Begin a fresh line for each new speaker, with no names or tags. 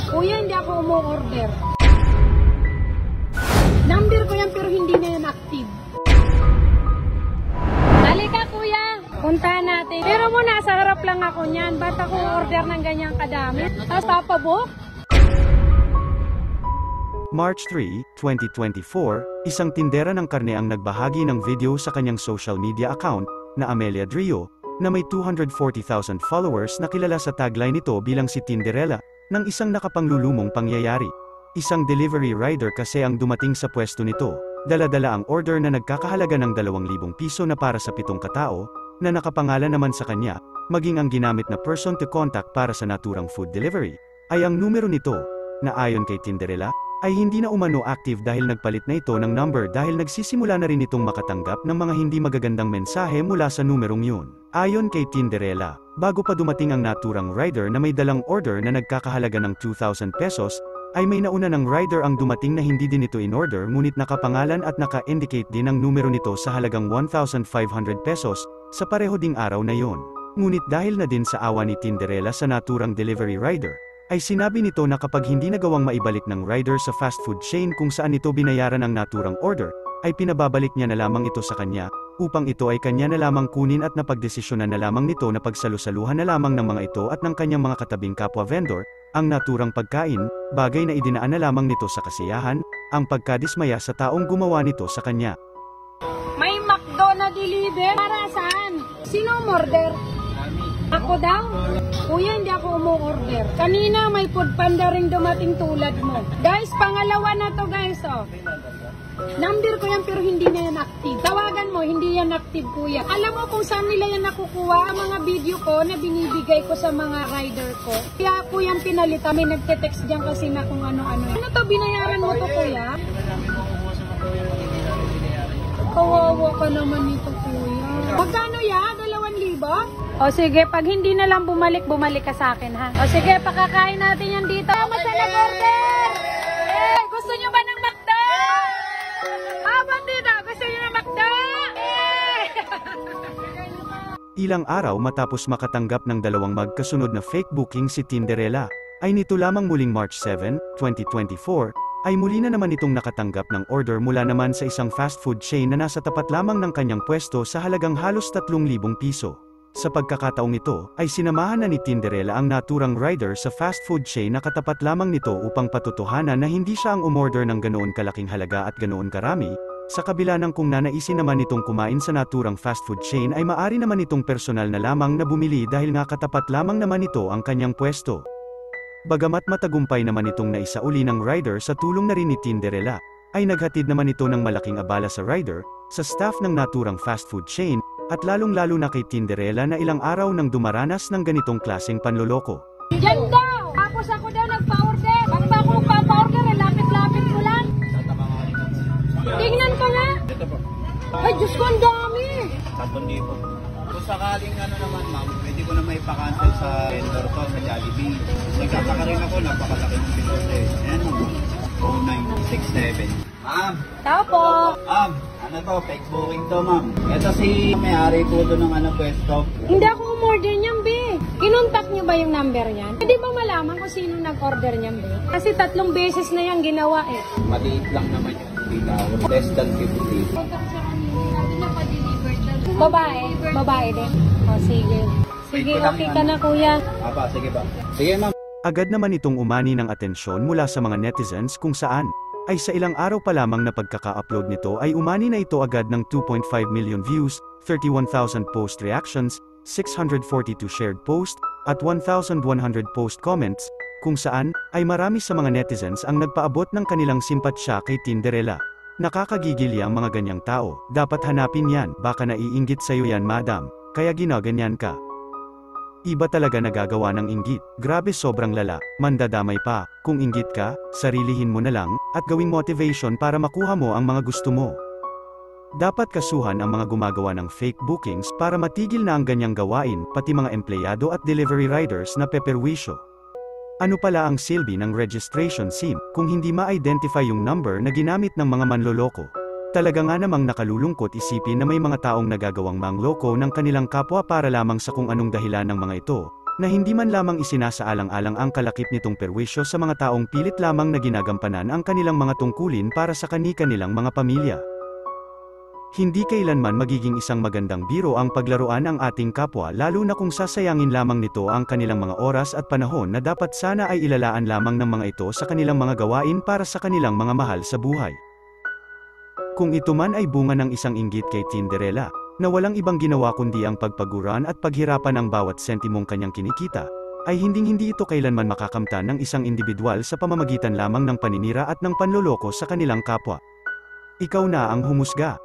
Kuya, hindi ako umu-order. Number ko yan pero hindi na yan active. Halika kuya, puntahan natin. Pero muna, sa harap lang ako niyan. Ba't ako order ng ganyang kadami? Tapos papabook?
March 3, 2024, isang tindera ng karne ang nagbahagi ng video sa kanyang social media account, na Amelia Drio, na may 240,000 followers na kilala sa tagline nito bilang si Tinderella, ng isang nakapanglulumong pangyayari. Isang delivery rider kasi ang dumating sa pwesto nito, dala-dala ang order na nagkakahalaga ng 2,000 piso na para sa 7 katao, na nakapangalan naman sa kanya, maging ang ginamit na person to contact para sa naturang food delivery, ay ang numero nito, na ayon kay Tinderella, ay hindi na umano active dahil nagpalit na ito ng number dahil nagsisimula na rin itong makatanggap ng mga hindi magagandang mensahe mula sa numerong yun. Ayon kay Tinderella, bago pa dumating ang naturang rider na may dalang order na nagkakahalaga ng 2,000 pesos, ay may nauna ng rider ang dumating na hindi din ito in order ngunit nakapangalan at naka-indicate din ang numero nito sa halagang 1,500 pesos, sa pareho ding araw na yon. Ngunit dahil na din sa awa ni Tinderella sa naturang delivery rider, ay sinabi nito na kapag hindi nagawang maibalik ng rider sa fast food chain kung saan ito binayaran ang naturang order, ay pinababalik niya na lamang ito sa kanya, upang ito ay kanya na lamang kunin at napagdesisyonan na lamang nito na pagsalusaluhan na lamang ng mga ito at ng kanyang mga katabing kapwa vendor, ang naturang pagkain, bagay na idinaan na lamang nito sa kasiyahan, ang pagkadismaya sa taong gumawa nito sa kanya.
May McDo na deliver? Para saan? Sino umorder? Ako daw? Kuya, hindi ako umu-order. Kanina may food panda rin dumating tulad mo. Guys, pangalawa na to guys, oh. Number ko yan pero hindi na yan active. Tawagan mo, hindi yan active kuya. Alam mo kung saan nila yan nakukuha ang mga video ko na binibigay ko sa mga rider ko. Kaya ako yan pinalitan. May nagte-text dyan kasi na kung ano-ano. Ano to, binayaran mo to kuya? Kawawa ka naman nito kuya. Magkano ya? 2,000? O sige, pag hindi na lang bumalik ka sa akin ha. O sige, pakakain natin yan dito. Basta nag-order! Eh, gusto nyo ba ng McDo? Bandito, gusto nyo ng McDo? Eh!
Ilang araw matapos makatanggap ng 2 magkasunod na fake booking si Tinderella, ay nito lamang muling March 7, 2024, ay muli na naman itong nakatanggap ng order mula naman sa isang fast food chain na nasa tapat lamang ng kanyang pwesto sa halagang halos 3,000 piso. Sa pagkakataong ito, ay sinamahan na ni Tinderella ang naturang rider sa fast food chain na katapat lamang nito upang patutuhanan na hindi siya ang umorder ng ganoon kalaking halaga at ganoon karami, sa kabila ng kung nanaisin naman itong kumain sa naturang fast food chain ay maari naman itong personal na lamang na bumili dahil nga katapat lamang naman ito ang kanyang pwesto. Bagamat matagumpay naman itong naisauli ng rider sa tulong na rin ni Tinderella, ay naghatid naman ito ng malaking abala sa rider, sa staff ng naturang fast food chain, at lalong-lalo na kay Tinderella na ilang araw nang dumaranas ng ganitong klaseng panloloko.
Yan daw! Tapos ako daw nagpa-order. Pag ba ako magpapa-order, lapit-lapit ko lang. Tingnan ko nga. Ay, Diyos ko, ang dami.
3,000. Kung sakaling naman ma'am, pwede ko na may pa-cancel sa vendor ko, sa Jollibee. Nagkataka rin ako, napakalaki ng pinorder. Ayan mo, 0967. Ma'am.
Tao po.
Ma'am, ano to, fake booking to ma'am. Ito si may-ari po doon ng pwesto.
Hindi ako umorder niyan, be. Kinontak niyo ba yung number niyan? Pwede ba malaman kung sino nag-order niyan, be? Kasi 3 beses na yan ginawa eh.
Maliit lang naman yung bigaw. Less than 50.
Babae? Babae din? O, sige. Sige, okay ka na, kuya.
Apa, sige ba? Sige ma'am.
Agad naman itong umani ng atensyon mula sa mga netizens kung saan, ay sa ilang araw pa lamang na pagkaka-upload nito ay umani na ito agad ng 2.5 million views, 31,000 post reactions, 642 shared post, at 1,100 post comments, kung saan, ay marami sa mga netizens ang nagpaabot ng kanilang simpatsya kay Tinderella. Nakakagigil ang mga ganyang tao, dapat hanapin yan, baka naiinggit sa'yo yan madam, kaya ginaganyan ka. Iba talaga nagagawa ng inggit, grabe sobrang lala, mandadamay pa, kung inggit ka, sarilihin mo na lang, at gawing motivation para makuha mo ang mga gusto mo. Dapat kasuhan ang mga gumagawa ng fake bookings para matigil na ang ganyang gawain, pati mga empleyado at delivery riders na peperwisyo. Ano pala ang silbi ng registration SIM, kung hindi ma-identify yung number na ginamit ng mga manloloko? Talaga nga namang nakalulungkot isipin na may mga taong nagagawang mangloko ng kanilang kapwa para lamang sa kung anong dahilan ng mga ito, na hindi man lamang isinasaalang-alang ang kalakip nitong perwisyo sa mga taong pilit lamang na ginagampanan ang kanilang mga tungkulin para sa kani-kanilang mga pamilya. Hindi kailanman magiging isang magandang biro ang paglaruan ang ating kapwa lalo na kung sasayangin lamang nito ang kanilang mga oras at panahon na dapat sana ay ilalaan lamang ng mga ito sa kanilang mga gawain para sa kanilang mga mahal sa buhay. Kung ito man ay bunga ng isang inggit kay Tinderella, na walang ibang ginawa kundi ang pagpaguran at paghirapan ang bawat sentimong kanyang kinikita, ay hinding-hindi ito kailanman makakamtan ng isang individual sa pamamagitan lamang ng paninira at ng panloloko sa kanilang kapwa. Ikaw na ang humusga.